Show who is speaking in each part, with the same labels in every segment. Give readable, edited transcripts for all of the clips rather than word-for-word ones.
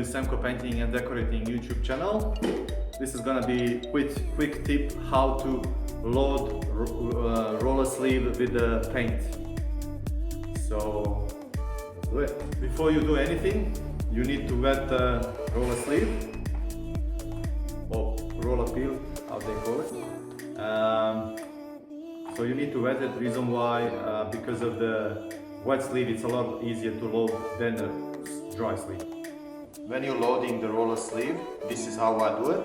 Speaker 1: Semco Painting and Decorating YouTube channel. This is gonna be quick tip how to load roller sleeve with the paint. So do it. Before you do anything, you need to wet the roller sleeve or roller peel, how they call it. So you need to wet it. Reason why, because of the wet sleeve, it's a lot easier to load than the dry sleeve. When you're loading the roller sleeve, this is how I do it.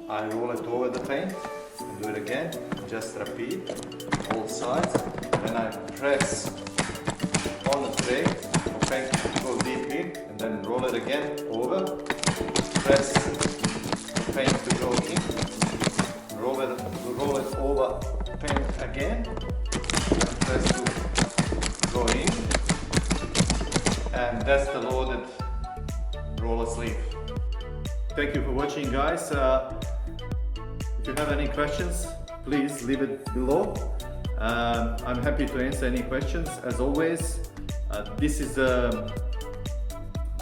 Speaker 1: I roll it over the paint and do it again. Just repeat all sides. Then I press on the tray for paint to go deep in, and then roll it again over. Press the paint to go in. Roll it over paint again. And press to go in. And that's the loaded roller sleeve. Thank you for watching, guys. If you have any questions, please leave it below. I'm happy to answer any questions. As always, this is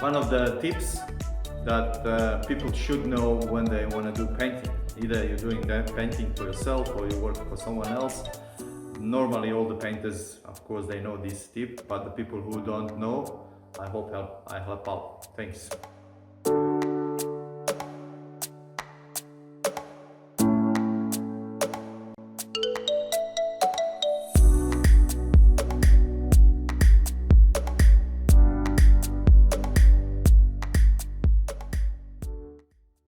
Speaker 1: one of the tips that people should know when they want to do painting. Either you're doing that painting for yourself or you work for someone else. Normally all the painters, of course, they know this tip, but the people who don't know, I hope I help out. Thanks.